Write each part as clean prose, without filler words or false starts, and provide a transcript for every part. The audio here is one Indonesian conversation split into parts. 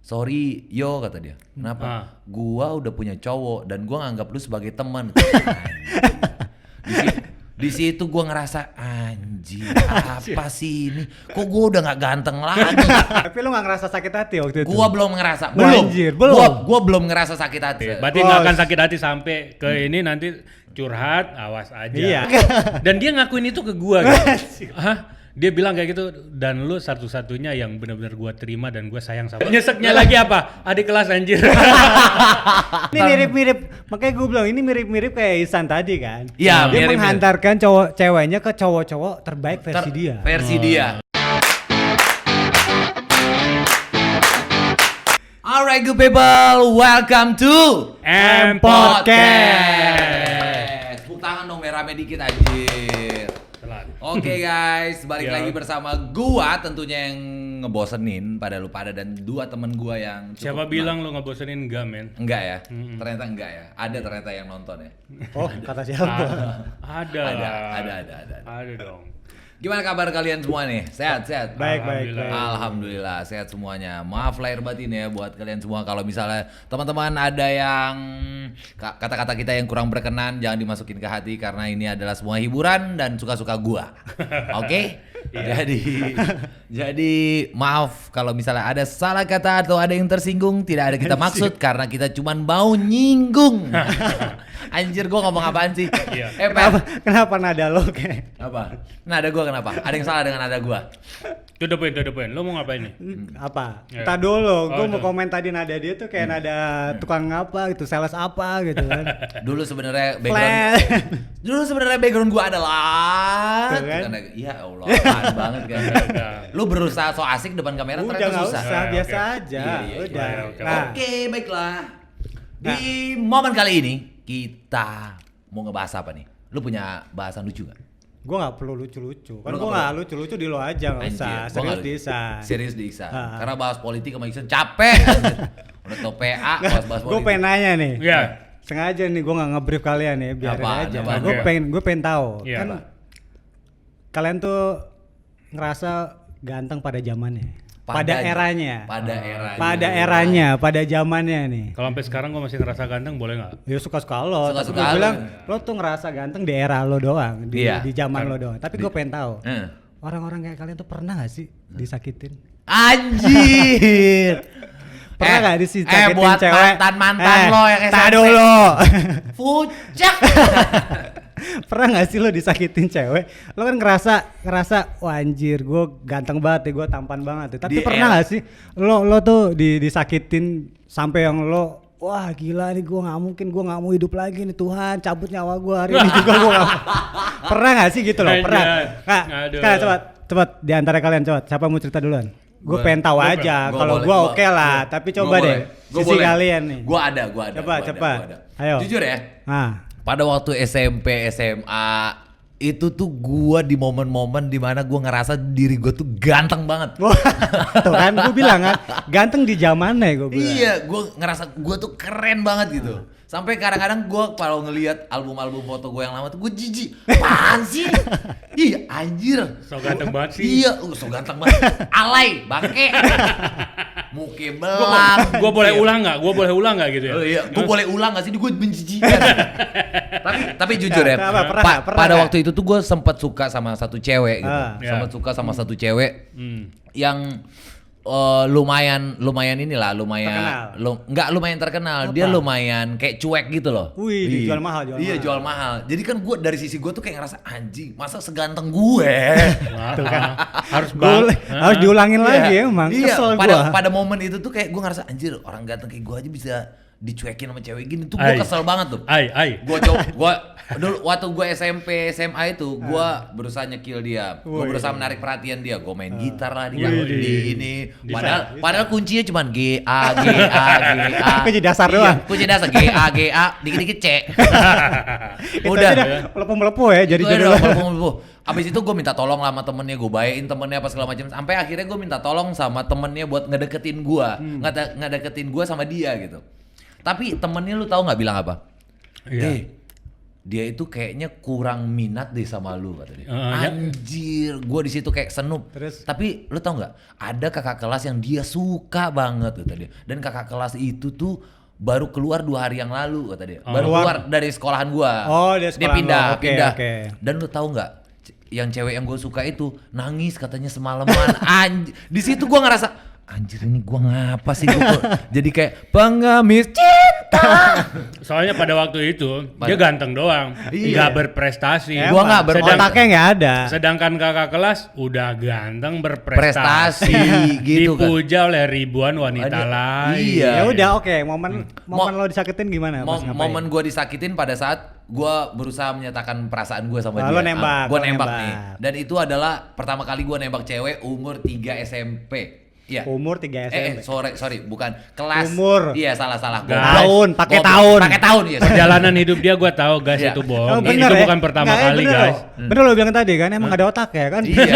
sorry yo kata dia. Kenapa? Gua udah punya cowok dan gua nganggap lu sebagai teman. Di situ gue ngerasa anjing apa sih ini, kok gue udah nggak ganteng lagi. Tapi lu nggak ngerasa sakit hati waktu itu? Gue belum ngerasa, belum. Gue belum ngerasa sakit hati. Berarti nggak akan sakit hati sampai ke ini nanti curhat, awas aja. Iya. Dan dia ngakuin itu ke gue. Gitu. Hah? Dia bilang kayak gitu, dan lu satu-satunya yang benar-benar gue terima dan gue sayang sama. Nyeseknya lagi apa? Adik kelas anjir. Ini mirip-mirip, makanya gue bilang ini mirip-mirip kayak Ihsan tadi kan. Iya, dia menghantarkan ceweknya ke cowok-cowok terbaik versi dia. Versi dia. Alright good people, welcome to M Podcast. Tepuk tangan dong, merah dikit anjir. Oke guys, balik lagi bersama gua tentunya yang ngebosenin pada lu pada dan dua temen gua yang siapa bilang lu ngebosenin? Enggak men. Enggak ya? Ternyata enggak ya? Ada ternyata yang nonton ya? Oh kata siapa? Ada dong. Gimana kabar kalian semua nih? Sehat? Baik. Alhamdulillah sehat semuanya. Maaf lahir batin ya buat kalian semua kalau misalnya teman-teman ada yang kata-kata kita yang kurang berkenan, jangan dimasukin ke hati karena ini adalah semua hiburan dan suka-suka gua. Oke? Jadi maaf kalau misalnya ada salah kata atau ada yang tersinggung, tidak ada kita maksud karena kita cuma mau nyinggung. Anjir gua ngomong apaan sih? Kenapa nada lo kayak? Apa? Nada gua kenapa? Ada yang salah dengan nada gua? To the point. Lo mau ngapain nih? Apa? Entar dulu, gue mau komen tadi nada dia tuh kayak nada tukang apa gitu, sales apa gitu kan. Dulu sebenarnya background gua adalah iya Allah, apaan banget kan. Lu berusaha so asik depan kamera ternyata susah. Udah biasa aja. Udah. Oke, baiklah. Di momen kali ini kita mau ngebahas apa nih? Lu punya bahasan lucu gak? Gue gak perlu lucu-lucu. Kan gue gak lucu-lucu di lo aja, gak usah. Serius di Ihsan. Karena bahas politik sama Ihsan capek. Udah tau PA bahas politik. Gue pengen nanya nih. Iya. Sengaja nih gue gak nge-brief kalian nih, biarin aja. Gue pengen tahu. Ya, kan kalian tuh ngerasa ganteng pada zamannya. Pada eranya, pada zamannya nih. Kalau sampai sekarang gue masih ngerasa ganteng, boleh nggak? Ya suka-suka lo. Tapi gue bilang lo tuh ngerasa ganteng di era lo doang, di zaman lo doang. Tapi gue pengen tahu, orang-orang kayak kalian tuh pernah nggak sih disakitin? Anjir. Pernah nggak disakitin buat cewek? mantan lo yang SMP. Tak dulu. Pucak. Pernah gak sih lo disakitin cewek? Lo kan ngerasa wah anjir gue ganteng banget ya, gue tampan banget ya. Tapi pernah gak sih lo tuh disakitin sampai yang lo wah gila nih gue gak mau hidup lagi nih, Tuhan cabut nyawa gue hari ini juga gue gak mau. Pernah gak sih gitu loh? Pernah? Coba di antara kalian siapa mau cerita duluan? Gue pengen tahu aja. Kalau gue oke lah, tapi coba deh sisi kalian nih. Gue ada. Coba. Ayo. Jujur ya. Pada waktu SMP, SMA itu tuh gua di momen-momen dimana gua ngerasa diri gua tuh ganteng banget. Tuh kan gua bilang kan, ganteng di zamannya gua bilang. Iya, gua ngerasa gua tuh keren banget gitu. Sampai kadang-kadang gua kalau ngelihat album-album foto gua yang lama tuh gua jijik. Apaan sih? Iya anjir. So ganteng banget sih. Iya, so ganteng banget. Alay, bangke. Muka belang. Gua boleh ulang nggak gitu ya? Oh iya, gua boleh ulang nggak sih? Gua menjijikan. tapi jujur ya. Pada waktu itu tuh gua sempat suka sama satu cewek gitu. Sempat suka sama satu cewek yang lumayan terkenal. Apa? Dia lumayan kayak cuek gitu loh. Wih, jual mahal. Iya, jual mahal. Jadi kan gue dari sisi gue tuh kayak ngerasa anjing, masa seganteng gue. Tuh kan. Harus diulangin lagi emang. Iya, pada momen itu tuh kayak gue ngerasa anjir, orang ganteng kayak gue aja bisa dicuekin sama cewek gini tuh, gue kesel banget tuh. Gue dulu waktu gue SMP SMA itu gue berusaha nyekil dia, gue berusaha menarik perhatian dia, gue main gitar lah di ini. Padahal kuncinya cuman G A. Kunci dasar doang. Kunci dasar G A, dikit-dikit C. Udah melepuh ya jadi melepuh. Abis itu gue minta tolong sama temennya, gue bayain temennya apa segala macam. Sampai akhirnya gue minta tolong sama temennya buat ngedeketin gue, ngedeketin gue sama dia gitu. Tapi temennya lu tahu nggak bilang apa? dia itu kayaknya kurang minat deh sama lu kata dia. Ya. Anjir, gue di situ kayak senup. Terus? Tapi lu tau nggak? Ada kakak kelas yang dia suka banget kata dia. Dan kakak kelas itu tuh baru keluar 2 hari yang lalu kata dia. Baru keluar dari sekolahan gua. Oh, dari dia sekolahan pindah, lo. Oke, pindah. oke. Dan lu tahu nggak? Yang cewek yang gue suka itu nangis katanya semalaman. Di situ gua ngerasa anjir ini gua ngapa sih gua jadi kayak pengemis cinta. Soalnya pada waktu itu dia ganteng doang, nggak berprestasi. Gua nggak otaknya nggak ada. Sedangkan kakak kelas udah ganteng berprestasi, Prestasi gitu kan. dipuja oleh ribuan wanita lain. Iya. Ya udah oke, momen lo disakitin gimana? Pas ngapain? Momen gue disakitin pada saat gue berusaha menyatakan perasaan gue sama Lo dia. nembak, Gue lo nembak nembak. nih. Dan itu adalah pertama kali gue nembak cewek umur 3 SMP. Iya. Umur 3 SMP. Sorry, bukan kelas. Umur. Iya, salah. Tahun, pakai Goblok. tahun. Pakai tahun, iya. Perjalanan hidup dia gue tahu guys Iya. itu bohong. bener Itu ya? bukan pertama Nggak, kali bener guys. Lo. Bener lo bilang tadi kan emang gak ada otak ya kan? Iya.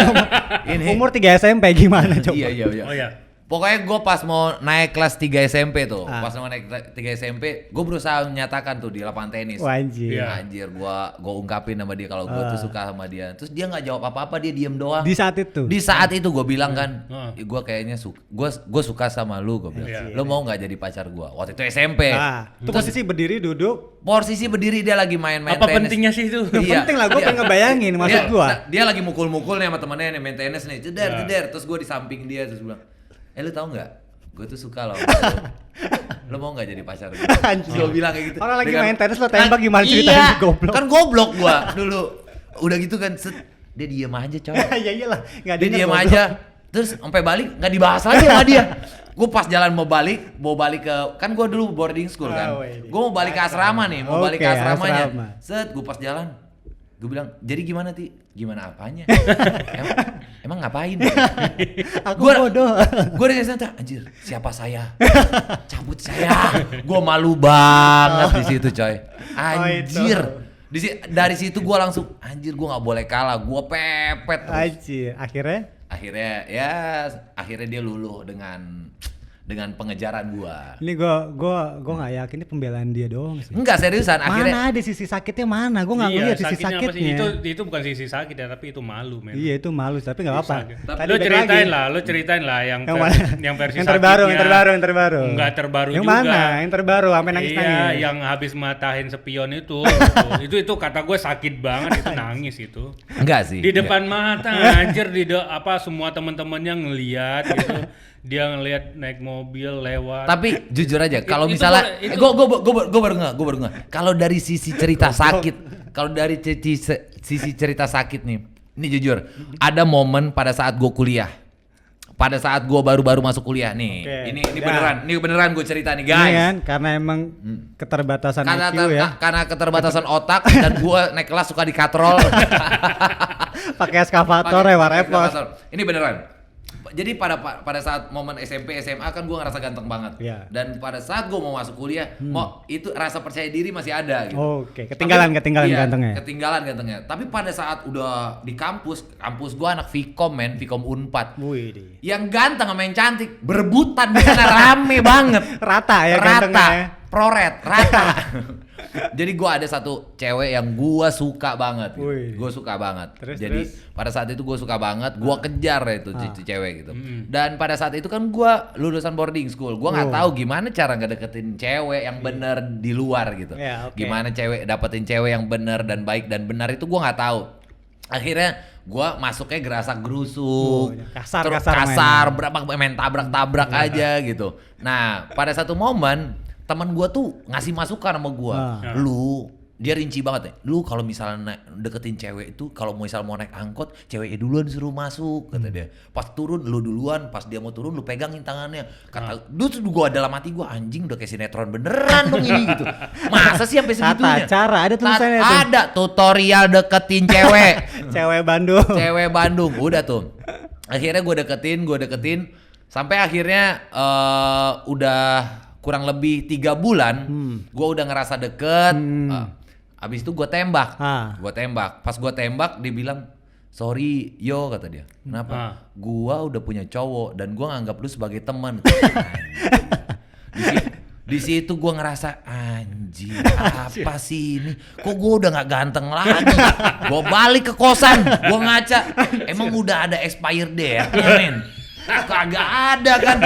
Ini. Umur 3 SMP gimana coba? Iya. Oh ya. Pokoknya gue pas mau naik kelas 3 SMP tuh, Ah. pas mau naik 3 SMP, gue berusaha menyatakan tuh di lapangan tenis. Wah, anjir. Iya. Anjir, gue ungkapin sama dia kalau gue tuh suka sama dia. Terus dia nggak jawab apa-apa, dia diem doang. Di saat itu. Di saat itu gue bilang kan, Heeh. gue kayaknya gue suka sama lu, gue bilang. Iya. Lo mau nggak jadi pacar gue? Waktu itu SMP. Itu posisi berdiri duduk. Posisi berdiri dia lagi main-main Apa tenis. pentingnya sih itu? Iya. Penting lah, gue pengen ngebayangin maksud gue. Dia lagi mukul-mukul nih sama temennya nih main tenis nih, jeder. Terus gue di samping dia terus bilang, lu tahu nggak? Gue tuh suka loh. Lo mau nggak jadi pacar gue? Anjir. Gue bilang kayak gitu. Orang lagi Dengan- main tenis lo tembak gimana ceritanya, Iya, goblok. kan goblok gue dulu. Udah gitu kan, dia diem aja coy. Ya iyalah, nggak Dia denger diem goblok. aja. Terus sampai balik nggak dibahas lagi sama dia. Gue pas jalan mau balik ke, kan gue dulu boarding school kan. Gue mau balik ke asrama nih, mau balik ke Oke, asramanya. asrama. Gue pas jalan, gue bilang, jadi gimana Ti? Gimana apanya? emang ngapain? Aku bodoh. Gue dari sana, anjir, siapa saya? Cabut saya. Gue malu banget di situ coy. Anjir. Dari situ gue langsung, anjir gue nggak boleh kalah. Gue pepet terus. Anjir, Akhirnya dia luluh dengan pengejaran gua. Ini gua nggak yakin ini pembelaan dia doang sih. Enggak, seriusan akhirnya. Mana ada sisi sakitnya mana? Gua nggak ngeliat sisi sakitnya apa sih? sakitnya. Itu bukan sisi sakit ya, tapi itu malu men. Iya itu malu tapi nggak apa-apa. Tapi lo ceritain lah yang versi yang terbaru, sakitnya. yang terbaru. Enggak terbaru yang juga. mana? Yang terbaru sampai nangis. Iya, yang habis matahin spion itu. Itu kata gue sakit banget itu nangis itu. Enggak sih. Di depan mata anjir semua teman-temannya ngelihat gitu. Dia ngelihat naik mobil lewat. Tapi jujur aja, kalau Itu misalnya itu- gue baru nggak. Kalau dari sisi cerita sakit, kalau dari sisi cerita sakit nih, ini jujur, ada momen pada saat gue kuliah. Pada saat gue baru masuk kuliah nih, Oke. ini beneran gue cerita nih Ini guys. kan karena emang keterbatasan Karena, IQ ya. karena keterbatasan otak dan gue naik kelas suka dikatrol. Pakai eskavator ya, Pakai repot. eskavator. Ini beneran. Jadi pada saat momen SMP SMA kan gue ngerasa ganteng banget. Iya. Dan pada saat gue mau masuk kuliah, mau itu rasa percaya diri masih ada gitu. Oke, ketinggalan Iya, gantengnya. Ketinggalan gantengnya. Tapi pada saat udah di kampus gue anak Vkom Vkom Unpad. Wih, Yang ganteng sama yang cantik berebutan di sana rame banget. rata ya gantengnya ya. Proret, rata. Jadi gue ada satu cewek yang gue suka banget. Wih. Gue suka banget. Terus, Jadi terus? pada saat itu gue suka banget. Gue kejar itu cewek gitu. Dan pada saat itu kan gue lulusan boarding school. Gue nggak tahu gimana cara ngedeketin cewek yang bener di luar gitu. Ya, oke. Gimana dapetin cewek yang bener dan baik dan benar itu gue nggak tahu. Akhirnya gue masuknya gerasa gerusuk, kasar main tabrak aja gitu. Nah pada satu momen teman gue tuh ngasih masukan sama gue, lu dia rinci banget ya, lu kalau misalnya deketin cewek itu kalau mau naik angkot ceweknya duluan suruh masuk kata dia, pas turun lu duluan, pas dia mau turun lu pegangin tangannya, kata dulu gue dalam hati gue anjing udah kayak sinetron beneran dong ini gitu, masa sih sampai segitunya? Cara ada tulisannya tuh. Ada tutorial deketin cewek. Cewek Bandung. Udah tuh. Akhirnya gue deketin sampai akhirnya udah kurang lebih 3 bulan gue udah ngerasa deket. Abis itu gue tembak. Pas gue tembak dia bilang sorry yo kata dia. Kenapa? Gua udah punya cowok dan gua nganggap lu sebagai teman. Di situ gua ngerasa anjing anjing apa sih ini? Kok gue udah nggak ganteng lagi? Gue balik ke kosan, gue ngaca, emang udah ada expired date-nya men? Kagak ada kan?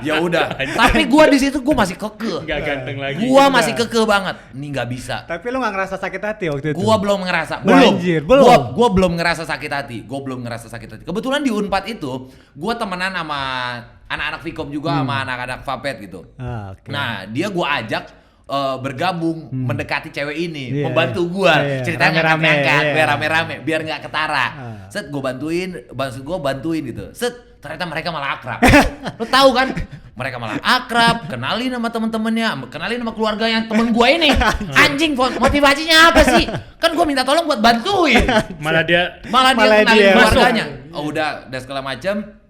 Ya udah. Tapi gue di situ gue masih kekeh. Nggak ganteng lagi. Gue masih kekeh banget. Ini nggak bisa. Tapi lu nggak ngerasa sakit hati waktu itu? Gue belum ngerasa. Anjir, belum. Gue belum ngerasa sakit hati. Gue belum ngerasa sakit hati. Kebetulan di Unpad itu gue temenan sama anak-anak Vkom juga sama anak-anak Vapet gitu. Okay. Nah dia gue ajak bergabung mendekati cewek ini, Yeah. membantu gue ceritanya Rame-rame, ngangkat yeah. biar rame-rame biar nggak ketara. Set gue bantuin gitu. Set ternyata mereka malah akrab. Lo tahu kan? Mereka malah akrab, kenalin sama temen-temennya, kenalin sama keluarganya temen gue ini. Anjing, motivasinya apa sih? Kan gue minta tolong buat bantuin. Malah dia kenalin dia keluarganya. Oh udah segala macam.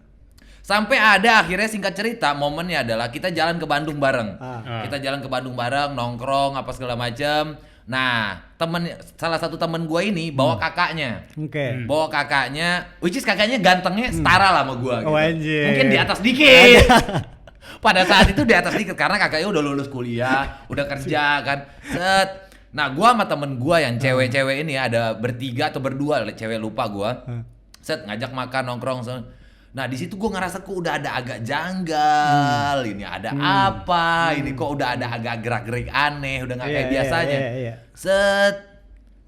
Sampai ada akhirnya singkat cerita momennya adalah kita jalan ke Bandung bareng. Kita jalan ke Bandung bareng, nongkrong apa segala macam. Nah, salah satu temen gue ini bawa kakaknya. Oke. Bawa kakaknya, which is kakaknya gantengnya setara lah sama gue gitu. Oh, anjir. Mungkin di atas dikit. Pada saat itu di atas dikit karena kakaknya udah lulus kuliah, udah kerja kan. Set. Nah, gue sama temen gue yang cewek-cewek ini ada bertiga atau berdua, cewek lupa gue. Set ngajak makan nongkrong. Nah di situ gue ngerasa kok udah ada agak janggal, ini ada apa, ini kok udah ada agak gerak-gerik aneh, udah nggak kayak biasanya. Iya. Set,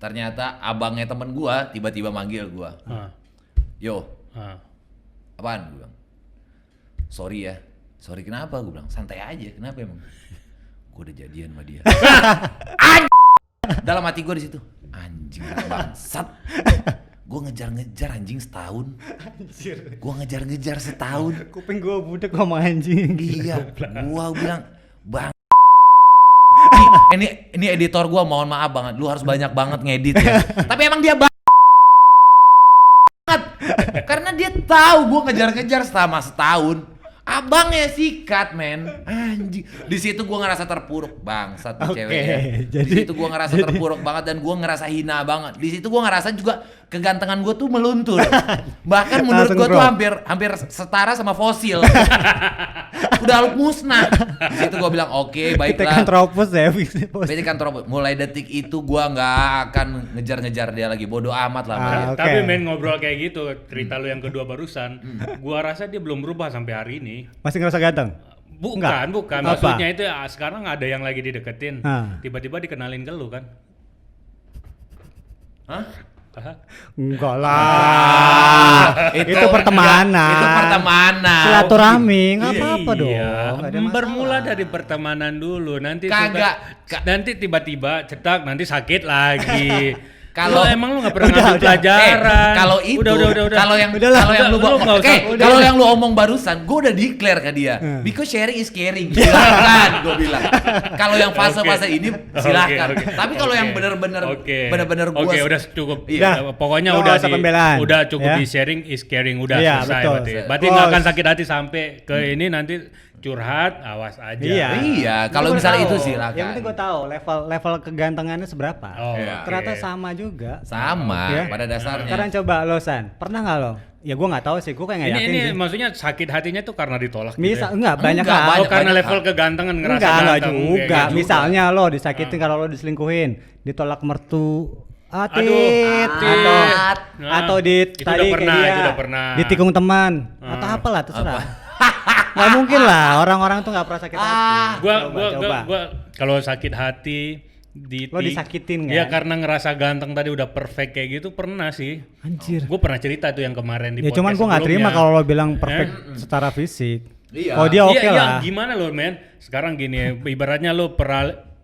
ternyata abangnya temen gue tiba-tiba manggil gue, yo, apaan? Gue bilang, sorry ya, sorry kenapa? Gue bilang, santai aja, kenapa emang? Gue udah jadian sama dia. Dalam hati gue di situ, anjing bangsat. Gue ngejar-ngejar anjing setahun. Anjir. Gue ngejar-ngejar setahun. Kuping gue budek ngomong anjing. Iya. Gue bilang, bang. Ini editor gue mohon maaf banget. Lu harus banyak banget ngedit ya. Tapi emang dia banget. Karena dia tahu gue ngejar-ngejar selama setahun. Abangnya sikat men, anjing. Di situ gue ngerasa terpuruk bangsat ceweknya. Di situ gue ngerasa terpuruk banget dan gue ngerasa hina banget. Di situ gue ngerasa juga kegantengan gue tuh meluntur. Bahkan menurut gue tuh hampir setara sama fosil. Udah musnah. Di situ gue bilang oke, baiklah. Pithecanthropus ya. Pithecanthropus. Mulai detik itu gue nggak akan ngejar-ngejar dia lagi. Bodoh amat lah. Okay. Tapi men ngobrol kayak gitu, cerita lu yang kedua barusan, gua rasa dia belum berubah sampai hari ini. Masih ngerasa ganteng? Bukan. Apa? Maksudnya itu ya, sekarang ada yang lagi dideketin. Ah. Tiba-tiba dikenalin ke lu kan? Hah? Enggak lah. Itu pertemanan. Itu pertemanan. Silaturahmi, enggak apa-apa dong. Iya, Nggak ada masalah. bermula dari pertemanan dulu. Nanti Kagak. nanti tiba-tiba cetak, nanti sakit lagi. Kalau emang lu nggak pernah ngambil pelajaran. Kalau itu, udah. kalau yang lu kalau yang lu omong barusan, gue udah declare ke dia, because sharing is caring. Silakan, gue bilang. Kalau yang fase-fase ini silakan. Okay. Tapi kalau yang bener-bener gue. Oke, udah cukup. Iya. Pokoknya Lo udah nggak usah pembelaan, udah cukup ya? di sharing is caring, udah Iya, selesai betul. berarti. Berarti nggak akan sakit hati sampai ke ini nanti curhat, awas aja. Iya, kalau Gua misalnya tahu. itu silakan. Yang penting gue tahu level kegantengannya seberapa. Oh, Iya. Ternyata sama juga. Sama Ya. pada dasarnya. Sekarang coba lo San, pernah nggak lo? Ya gue nggak tahu sih, gue kayak nggak yakin Ini sih. maksudnya sakit hatinya tuh karena ditolak gitu Misal ya? enggak banyak Enggak, hal. banyak. Oh, karena level kegantengan ngerasa Enggak ganteng juga. kayak gitu. Misalnya lo disakitin kalau lo diselingkuhin, ditolak mertu. Aduh, atau di itu tadi udah pernah, kayak dia itu udah pernah. ditikung teman atau apalah terserah. Nggak mungkin lah orang-orang tuh nggak pernah sakit hati. Gua kalau sakit hati Lo disakitin kan? Ya karena ngerasa ganteng tadi udah perfect kayak gitu pernah sih. Anjir. Gue pernah cerita tuh yang kemarin di Ya podcast cuman gue nggak terima sebelumnya. kalau lo bilang perfect secara fisik. Iya. Oh dia oke Iya, lah. gimana lo men? Sekarang gini, ibaratnya lo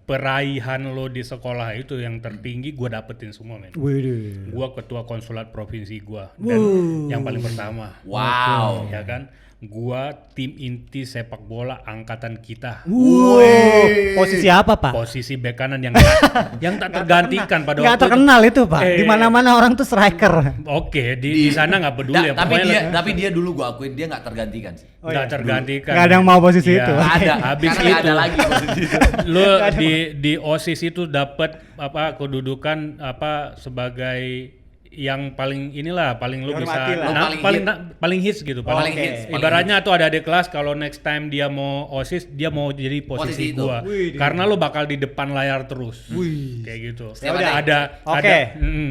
peraihan lo di sekolah itu yang tertinggi gue dapetin semua men. Widih. Gua ketua konsulat provinsi gua dan yang paling pertama. Wow. Ya kan? Gua tim inti sepak bola angkatan kita. Posisi apa pak? Posisi bek kanan yang tak tergantikan pada Nggak waktu terkenal itu pak. Di Eh. mana-mana orang tuh striker. Oke, di sana nggak peduli ya. Tapi dia dulu gua akuin dia nggak tergantikan sih. Oh, Nggak iya. tergantikan. Nggak ada yang mau posisi Iya. itu. Nggak ada. Habis Karena nggak itu ada lagi posisi itu. lu di OSIS itu dapat apa kedudukan apa sebagai yang paling inilah paling lu bisa Dihormati lah. paling hits gitu. Paling hits. Ibaratnya tuh ada adik kelas kalau next time dia mau OSIS dia mau jadi posisi Posisi gua. Wih, Karena lu bakal di depan layar terus. Wih. Kayak gitu. Setiap Ada Oke.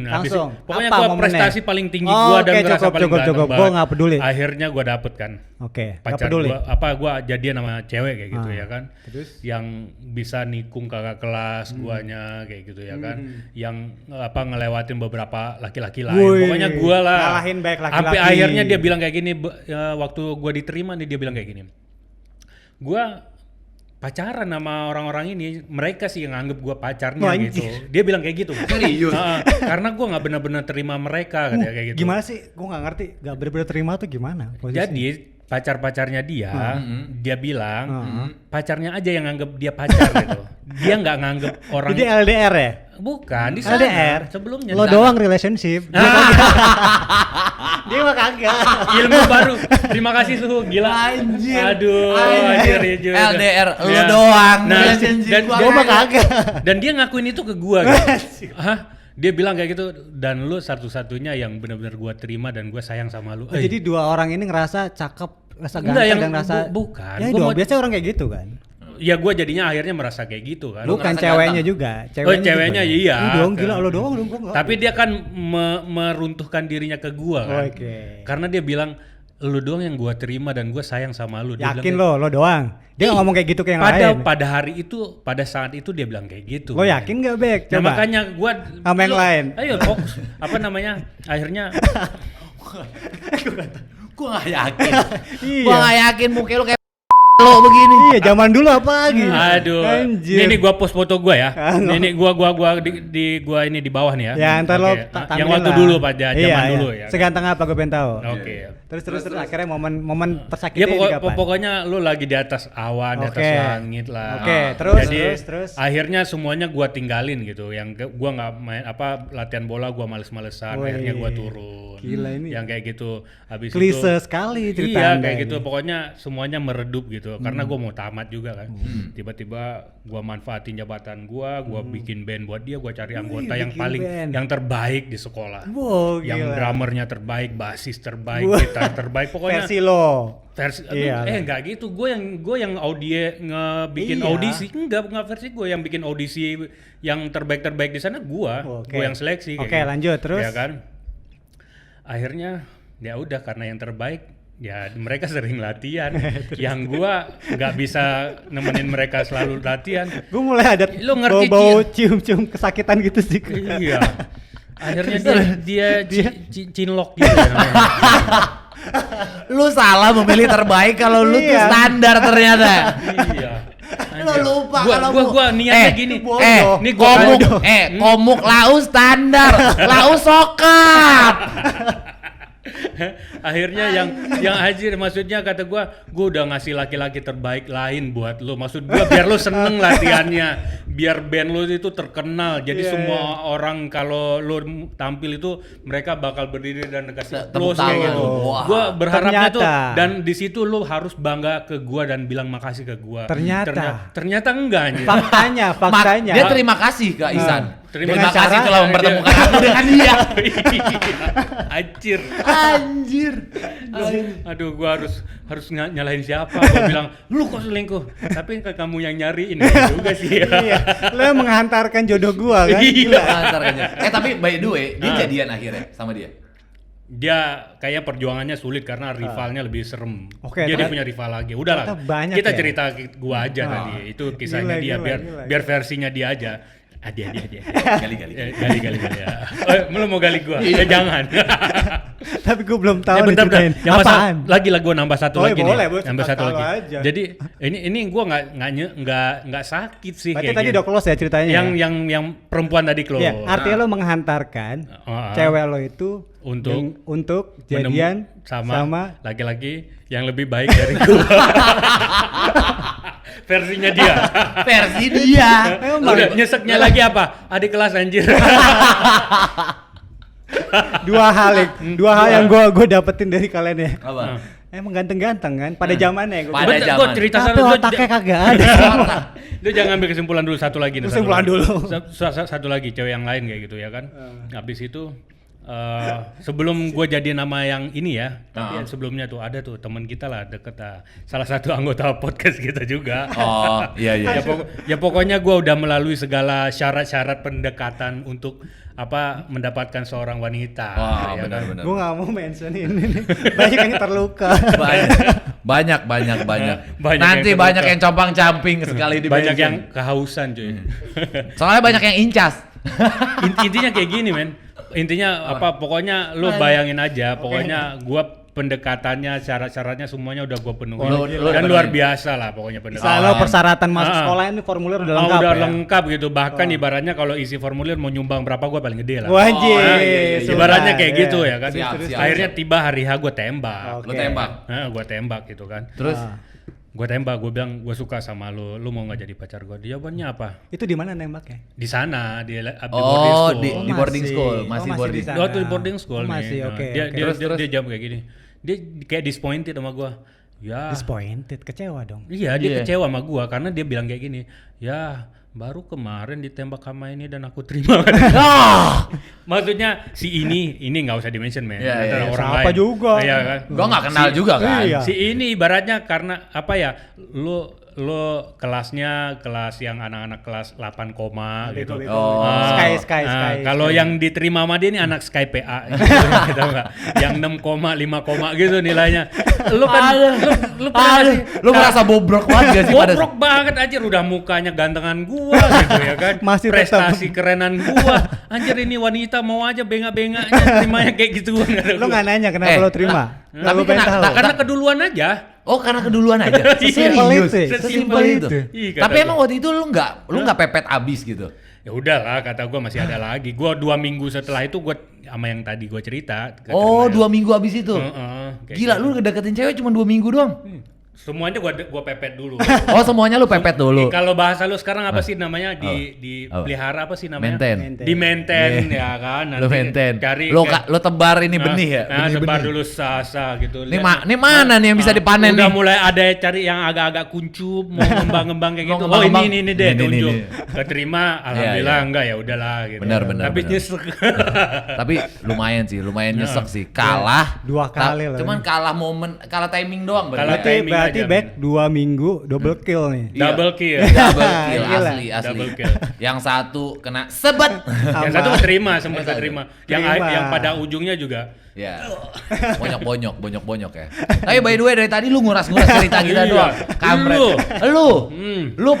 habis Langsung. pokoknya Apa gua momennya? prestasi paling tinggi gua dan Oke, gua rasa paling ganteng cukup. banget. Gua nggak peduli. Akhirnya gua dapet kan. Oke, nggak Pacar peduli. gua jadian sama cewek kayak gitu ya kan. Terus? Yang bisa nikung kakak kelas guanya kayak gitu ya kan. Yang ngelewatin beberapa laki-laki lain. Wih, Pokoknya gua lah. ngalahin baik laki-laki. Sampai akhirnya dia bilang kayak gini waktu gua diterima nih dia bilang kayak gini. Gua pacaran sama orang-orang ini, mereka sih yang anggap gua pacarnya Wah, gitu. anjir. Dia bilang kayak gitu. Serius? Karena gua nggak benar-benar terima mereka katanya kayak gitu. Gimana sih? Gue nggak ngerti. Gak bener-bener terima tuh gimana? Posisi? Jadi pacar-pacarnya dia, dia bilang pacarnya aja yang nganggep dia pacar gitu. Dia nggak nganggep orang. Jadi LDR ya? Bukan di sana. LDR. Sebelumnya. Lo di sana. doang relationship. Dia mah kagak. Ilmu baru. Terima kasih Suhu, gila. Anjir. Aduh, Anjir. anjir. LDR, lo Ya. doang. Nah, Relationship dan gua Gue mah kagak. Dan dia ngakuin itu ke gua gitu. Hah? Dia bilang kayak gitu, dan lu satu-satunya yang benar-benar gua terima dan gua sayang sama lu. Oh, jadi dua orang ini ngerasa cakep, rasa Enggak, ganteng yang dan rasa bukan. Ya Gua dong, mau- biasanya orang kayak gitu kan. Ya gua jadinya akhirnya merasa kayak gitu kan. Lu Bukan ngerasa ceweknya ganteng? juga. Ceweknya juga. iya. Dong, gila lo doang dong gua enggak. Tapi dia kan meruntuhkan dirinya ke gua kan. Oke. Karena dia bilang lu doang yang gua terima dan gua sayang sama lu. Dia Yakin bilang lo doang. Dia nggak ngomong kayak gitu ke yang lain. pada hari itu, pada saat itu dia bilang kayak gitu. Lo yakin gak Bek? Nah, Coba. makanya gua Sama yang lain. Ayo fokus. Apa namanya? Akhirnya Gua gak yakin. Iya. Gua gak yakin muka lu kayak lo begini. Iya, zaman dulu apa lagi? aduh. Anjir. Ini gua post foto gua ya. Ah, no. Ini gua gua ini di bawah nih ya. Ya, ntar lo Oke. tampilin Yang waktu lah. dulu Pak, zaman Iya, dulu iya. ya. Seganteng apa gue pengen tahu. Oke. Terus akhirnya momen tersakiti Ya di kapan? pokoknya lu lagi di atas awan, di atas Oke. langit lah. Oke, terus, Jadi terus. akhirnya semuanya gua tinggalin gitu. Yang gua nggak main latihan bola gua males-malesan. Wih, Akhirnya gua turun. gila ini. Yang kayak gitu. Habis Klise itu sekali cerita iya Anda kayak ini. gitu. Pokoknya semuanya meredup gitu. Karena gua mau tamat juga kan. Tiba-tiba gua manfaatin jabatan gua bikin band buat dia, gua cari anggota yang bikin paling band. yang terbaik di sekolah. Wow, Yang gila. drummernya terbaik, basis terbaik, Wah. gitar terbaik, pokoknya Versi lo. versi Iya. enggak gitu, gue yang ngebikin Iya. audisi, enggak versi gue yang bikin audisi yang terbaik di sana gue Oke. yang seleksi kayak Oke, gitu. lanjut, terus? Ya kan akhirnya ya udah karena yang terbaik ya mereka sering latihan yang gua nggak bisa nemenin mereka selalu latihan. Gue mulai ada Lo ngerti, bau-bau cium-cium kesakitan gitu sih. Iya, akhirnya dia cinlok gitu ya namanya. Lu salah memilih terbaik kalau lu tuh Iya. standar ternyata. Iya. Lu lupa kalau gua niatnya gini. bodoh. Nih gua komuk lau standar, lau sokap. Akhirnya yang Hajir maksudnya kata gua udah ngasih laki-laki terbaik lain buat lu. Maksud gua biar lu seneng latihannya, biar band lu itu terkenal. Jadi Iya, semua orang kalau lu tampil itu mereka bakal berdiri dan kasih Tepuk applause kayak tangan. gitu. Wah. Gua berharapnya tuh Ternyata. dan di situ lu harus bangga ke gua dan bilang makasih ke gua. Ternyata. Ternyata enggak anjir. Faktanya. Dia terima kasih ke Ihsan. Terima Terima kasih cara- telah mempertemukan aku dengan dia. Anjir. Anjir. Aduh, gua harus nyalahin siapa? Gua bilang, lu kok selingkuh? Tapi kamu yang nyariin ya juga sih. Iya, lo yang menghantarkan jodoh gua kan. Iya. Antar aja. Tapi by the way, dia jadian akhirnya sama dia. Dia kayak perjuangannya sulit karena rivalnya lebih serem. Oke, dia terus- punya rival lagi. Udahlah. Ternyata banyak Kita ya? cerita gua aja tadi. Itu kisahnya Gila, dia gila. biar versinya dia aja. Dia. Gali-gali. Gali ya. Lu mau gali gua? Ya jangan. Tapi gue belum tahu bentar. diceritain. Yang Apaan? lagi gua nambah satu Oh, lagi boleh, nih. boleh. Nambah satu Tahu lagi. aja. Jadi ini gua nggak sakit sih Berarti kayak tadi gini. udah close ya ceritanya. yang perempuan tadi close. Iya, artinya lo menghantarkan cewek lo itu untuk jadian sama laki-laki yang lebih baik dari gua. Versinya dia. Versi dia. Udah nyeseknya lagi apa? Adik kelas anjir. dua hal yang gue dapetin dari kalian ya. Apa? Emang ganteng-ganteng kan pada zamannya gue. Pada Betul, zaman. gua cerita Tapi satu otaknya kagak ada. Lu jangan ambil kesimpulan dulu satu lagi nih. Kesimpulan dulu. Satu lagi cewek yang lain kayak gitu ya kan. Habis itu sebelum gue jadi nama yang ini ya, tapi yang sebelumnya tuh ada tuh teman kita lah deket, salah satu anggota podcast kita juga. Oh, iya. Ya pokoknya gue udah melalui segala syarat-syarat pendekatan untuk mendapatkan seorang wanita. Wah, ya benar. Gue nggak mau mention ini. Banyak yang terluka. Banyak. Nanti yang banyak yang compang-camping sekali di banyak mention. yang kehausan cuy. Soalnya banyak yang incas. Intinya kayak gini men. Intinya pokoknya lu bayangin aja, pokoknya gua pendekatannya, syarat-syaratnya semuanya udah gua penuhi. Dan luar biasa lah pokoknya pendekatan. Kalau persyaratan masuk sekolah ini formulir udah lengkap. Udah lengkap gitu. Bahkan ibaratnya kalau isi formulir mau nyumbang berapa gua paling gede lah. Wajib. Ibaratnya kayak gitu ya kan. Siap. Akhirnya tiba hari H gua tembak. Lu tembak. Gua tembak gitu kan. Terus Gue tembak, gue bilang gue suka sama lu mau nggak jadi pacar gue? Jawabannya apa? Itu di mana nembaknya? Di sana, di boarding school. Di boarding school, masih boarding. Waktu di boarding school nih. Masih, oke. Dia jawab kayak gini. Dia kayak disappointed sama gue. Ya. Disappointed, kecewa dong. Iya, dia kecewa sama gue karena dia bilang kayak gini. Ya, baru kemarin ditembak sama ini dan aku terima. Maksudnya si ini nggak usah dimention men. Iya. Orang Siapa lain. juga. Iya kan. Gua nggak kenal juga kan. Iya. Si ini ibaratnya karena lu kelasnya kelas yang anak-anak kelas 8 koma gitu. Sky. Kalau yang diterima sama dia ini anak Sky PA gitu enggak. Yang 6 koma, 5 koma gitu nilainya. Lu kan lu Lu merasa bobrok banget gak sih pada bobrok banget anjir, udah mukanya gantengan gua gitu ya kan. Masih prestasi kerenan gua. Anjir ini wanita mau aja bengak-bengaknya terimanya kayak gituan. Lu nggak nanya kenapa lo terima? tapi karena keduluan aja. Oh, karena keduluan aja. Sesimpel itu. Tapi emang waktu itu lu nggak pepet abis gitu. Ya udahlah, kata gue masih ada lagi. Gue 2 minggu setelah itu gue sama yang tadi gue cerita. Oh, 2 minggu abis itu. Gila, gitu. lu deketin cewek cuma 2 minggu doang. Semuanya gua pepet dulu. Oh, semuanya lu pepet dulu. Kalau bahasa lu sekarang apa sih namanya? Dipelihara apa sih namanya? Maintain. Di maintain ya kan. Nanti Lu maintain. Cari Lu tebar ini benih ya. Tebar dulu sasa gitu. Ini mana nih yang bisa dipanen nih? Udah mulai ada cari yang agak-agak kuncup, mau ngembang-ngembang kayak gitu. Oh, ini deh tunjuk. Keterima, alhamdulillah enggak ya udahlah gitu. Benar. Tapi nyesek. Tapi lumayan nyesek sih. Kalah 2 kali loh. Cuman kalah timing doang Berarti back 2 minggu double kill nih. Double kill asli. Double kill. Yang satu kena sebet. Yang satu sempat keterima. Yang pada ujungnya juga. Ya. Bonyok ya. Tapi by the way dari tadi lu nguras-nguras cerita kita doang. Kampret. Lu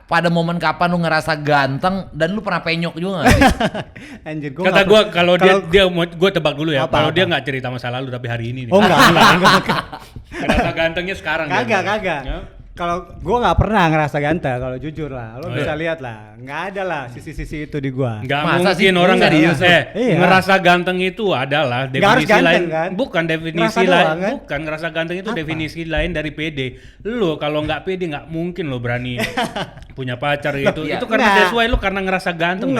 pada momen kapan lu ngerasa ganteng dan lu pernah penyok juga gak sih? Anjir, kata gue kalau dia gue tebak dulu ya, kalau dia nggak cerita masa lalu tapi hari ini nih. Oh enggak. Ngerasa gantengnya sekarang. Kagak. Ya? Kalau gue nggak pernah ngerasa ganteng, kalau jujur lah, lo bisa lihat lah, nggak ada lah sisi-sisi itu di gue. Nggak mungkin orang nggak ngerasa ganteng itu adalah definisi lain, kan? Bukan definisi lain, kan? Bukan ngerasa ganteng itu definisi lain dari pede. Lo kalau nggak pede nggak mungkin lo berani punya pacar gitu. Itu karena that's why lo karena ngerasa ganteng.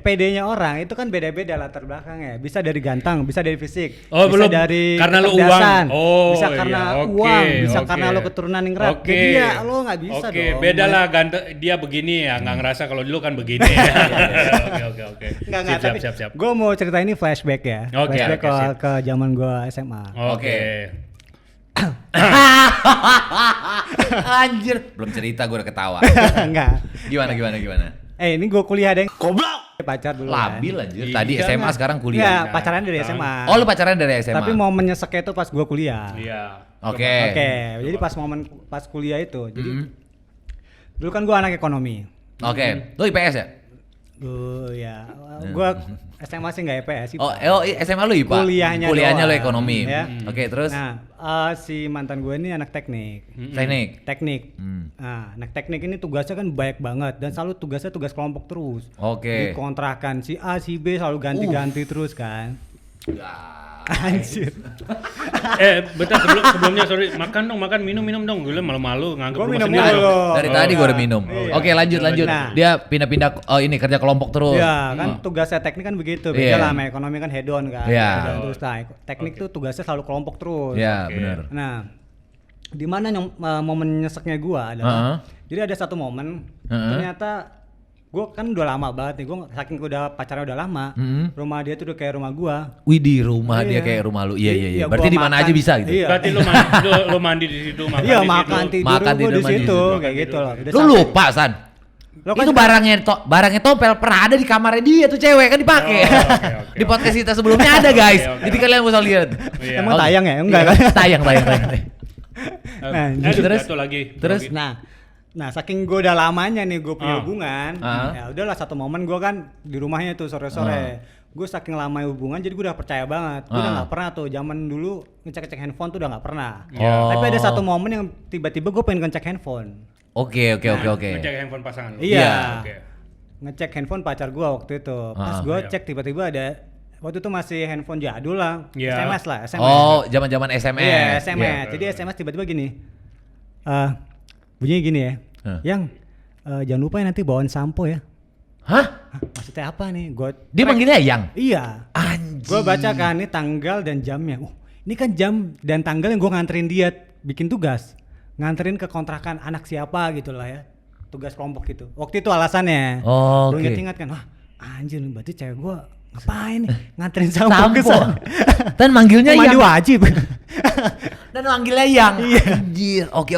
Pedenya orang itu kan beda-beda latar belakangnya. Bisa dari ganteng, bisa dari fisik, bisa belum dari karena lo uang, bisa karena uang, bisa karena lo keturunan yang Oke. Jadi ya lo nggak bisa dong. Oke, beda lah ganteng dia begini ya, nggak ngerasa kalau dulu kan begini ya. Oke. Siap. Gue mau cerita ini flashback ya. Flashback ke zaman gue SMA. Oke. Anjir, belum cerita gue udah ketawa. Enggak. Gimana? Ini gue kuliah deng. Goblok. Pacar dulu. Labil anjir. Tadi SMA sekarang kuliah. Iya, pacaran dari SMA. Oh, lu pacaran dari SMA. Tapi mau menyeseknya itu pas gue kuliah. Iya. Oke. Jadi pas kuliah itu. Jadi dulu kan gue anak ekonomi. Oke. Lu IPS ya? Gue SMA sih nggak IPS. Oh, SMA lu IPA? Kuliahnya lu ekonomi. Ya. Oke, terus? Nah, si mantan gue ini anak teknik. Teknik. Nah, anak teknik ini tugasnya kan banyak banget dan selalu tugas kelompok terus. Oke. Dikontrakan si A, si B selalu ganti-ganti terus kan. Anjir. Bentar sebelumnya sorry, makan minum dong. Gue malu-malu nganggep rumah sendiri. Dari tadi gue udah minum. Oke, lanjut. Nah. Dia pindah-pindah ini kerja kelompok terus. Iya, kan tugasnya teknik kan begitu. Beda lah sama ekonomi kan head on kan. Iya. Terus teknik tuh tugasnya selalu kelompok terus. Iya, benar. Nah, di mana momen nyeseknya gua adalah jadi ada satu momen ternyata gue kan udah lama banget nih, gue saking gue udah pacaran udah lama, rumah dia tuh udah kayak rumah gue. Widih, rumah dia kayak rumah lu. Iya. Berarti di mana aja bisa gitu. Iya. Berarti lu mandi di situ, makan iya, di situ. makan tidur di situ, kayak gitu loh. Lu lupa, San. Lo kan itu barangnya Tompel pernah ada di kamarnya dia tuh cewek kan dipakai. Okay. Di podcast kita sebelumnya ada guys. Jadi kalian bisa lihat. Emang tayang ya? Enggak kan? Tayang. Nah, terus Nah, saking gue udah lamanya nih gue punya hubungan, ya udahlah satu momen gue kan di rumahnya tuh sore-sore. Gue saking lama hubungan jadi gue udah percaya banget. Gue udah nggak pernah tuh zaman dulu ngecek handphone tuh udah nggak pernah. Tapi ada satu momen yang tiba-tiba gue pengen ngecek handphone. Oke. Ngecek handphone pasangan lu. Iya. Ngecek handphone pacar gue waktu itu. Pas gue cek tiba-tiba ada, waktu itu masih handphone jadul lah, SMS. Oh, zaman-zaman SMS. Iya, SMS. Jadi SMS tiba-tiba gini. Bunyinya gini ya. Yang jangan lupa ya nanti bawaan sampo ya. Hah? Maksudnya apa nih? Dia manggilnya Yang? Iya. Anjir. Gue baca kan ini tanggal dan jamnya. Ini kan jam dan tanggal yang gue nganterin dia bikin tugas. Nganterin ke kontrakan anak siapa gitu lah ya. Tugas kelompok gitu. Waktu itu alasannya. Gue inget-inget kan. Wah anjir berarti cewek gue ngapain nih nganterin sampo ke sana. Dan manggilnya Yang. Mandi wajib. Dan manggilnya Yang. Iya. Anjir. Oke.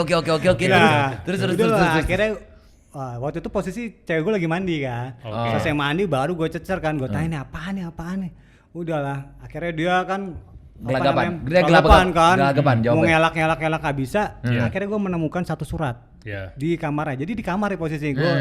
Terus. Akhirnya waktu itu posisi cewek gue lagi mandi kan. Selesai mandi baru gue cecer kan. Gue tanya apaan nih. Udahlah. Akhirnya dia kan gelagapan kan. Mau ngelak gak bisa. Akhirnya gue menemukan satu surat di kamarnya. Jadi di kamar ya posisi gue.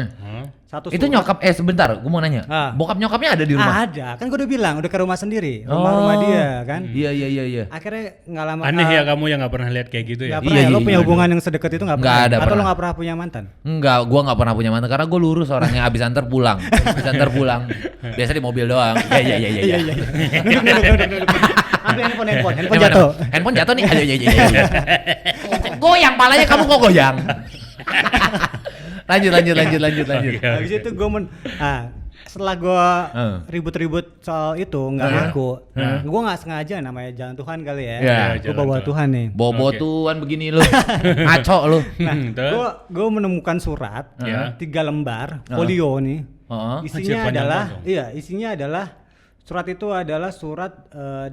Satu itu surat. nyokap sebentar, gue mau nanya. Bokap nyokapnya ada di rumah? Ada. Kan gue udah bilang udah ke rumah sendiri. Rumah dia kan. Iya. Akhirnya gak lama. Aneh ya kamu yang gak pernah lihat kayak gitu ya? Gak pernah. Lo punya hubungan yang sedekat itu gak pernah? Gak ada. Atau lo gak pernah punya mantan? Enggak, gue gak pernah punya mantan karena gue lurus orangnya. Abis antar pulang. Biasa di mobil doang. Iya. Ambil handphone jatuh. Handphone jatuh nih. Iya. Goyang palanya, kamu kok goyang? Lanjut. Habis itu gue setelah gue ribut-ribut soal itu nggak ngaku, gue nggak sengaja namanya jalan Tuhan kali ya. Gue bawa Tuhan nih. Bawa Tuhan begini lu, ngaco lu. Nah, gue menemukan surat 3 lembar folio nih. Isinya adalah surat itu adalah surat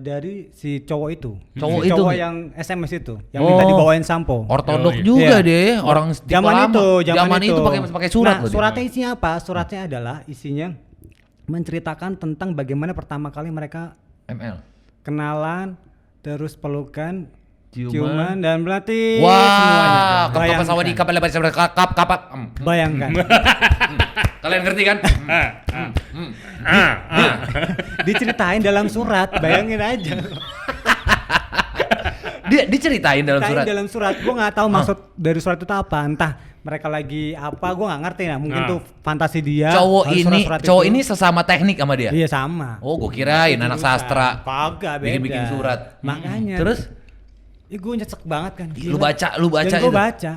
dari si cowok itu. Cowok itu? Yang SMS itu, yang minta dibawain sampo. Ortodok juga deh, orang zaman itu pakai surat. Nah, suratnya isinya apa? Suratnya adalah isinya menceritakan tentang bagaimana pertama kali mereka kenalan, terus pelukan, ciuman dan berarti semuanya. Bayangkan. Kalian ngerti kan? Diceritain dalam surat, bayangin aja. Diceritain dalam surat. Gue nggak tahu maksud dari surat itu apa. Entah mereka lagi apa, gue nggak ngerti. Nah, mungkin tuh fantasi dia. Cowok ini sesama teknik sama dia. Iya sama. Oh, gue kirain anak sastra. Kagak beda. Bikin surat. Makanya. Terus? Gue nyesek banget kan. Gila. Lu baca itu. Gue baca.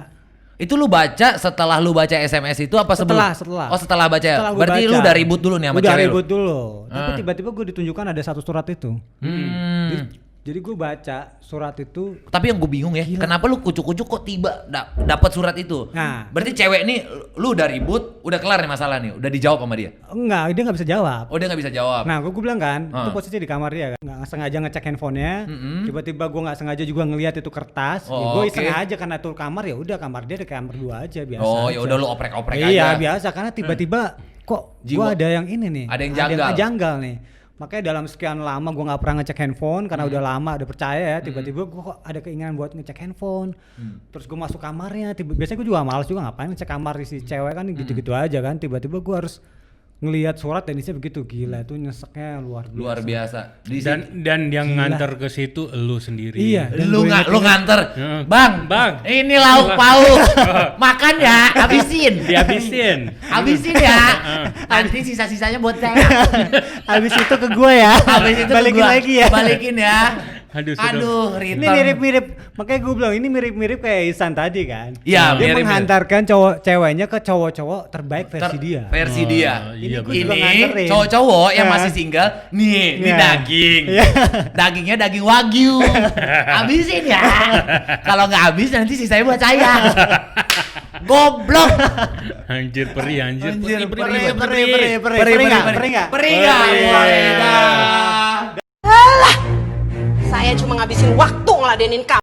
Itu lu baca setelah lu baca SMS itu apa sebelum? Setelah. Oh, setelah baca. Berarti lu udah ribut dulu nih sama cewek lu? Udah ribut dulu. Tapi tiba-tiba gue ditunjukkan ada satu surat itu. Jadi gue baca surat itu. Tapi yang gue bingung ya, kenapa lu kucuk-kucuk kok tiba dapat surat itu? Nah, berarti cewek nih, lu udah ribut, udah kelar nih masalah nih, udah dijawab sama dia? Enggak, dia nggak bisa jawab. Oh, dia nggak bisa jawab. Nah, gue bilang kan, itu posisi di kamar dia, nggak sengaja ngecek handphonenya. Tiba-tiba gue nggak sengaja juga ngelihat itu kertas. Gue iseng aja karena tuh kamar, ya udah kamar dia di kamar 2 aja biasa. Oh, ya udah lu oprek-oprek aja. Iya biasa, karena tiba-tiba kok gue ada yang ini nih, ada yang janggal nih. Makanya dalam sekian lama gue nggak pernah ngecek handphone karena udah lama, udah percaya ya. Tiba-tiba gue kok ada keinginan buat ngecek handphone. Terus gue masuk kamarnya. Biasanya gue juga malas juga ngapain ngecek kamar si cewek kan gitu-gitu aja kan. Tiba-tiba gue harus ngelihat surat dan isinya begitu. Gila itu nyeseknya luar biasa. Dan yang nganter ke situ lu sendiri. Iya. Lu nganter. Bang, ini lauk pauk. Makan ya, habisin. Dihabisin. Habisin ya. Nanti sisa-sisanya buat saya. Habis itu ke gue ya. Habis itu balikin lagi ya. Balikin ya. Aduh, ini mirip-mirip. Makanya gue bilang ini mirip-mirip kayak Ihsan tadi kan. Iya, dia menghantarkan ceweknya ke cowok-cowok terbaik versi dia. Versi dia. Ini cowok-cowok yang masih single. Nih, ini daging. Dagingnya daging wagyu. Habisin ya. Kalau nggak habis nanti sisanya buat saya. Goblok. Anjir perih. Perih enggak? Saya cuma ngabisin waktu ngeladenin kamu.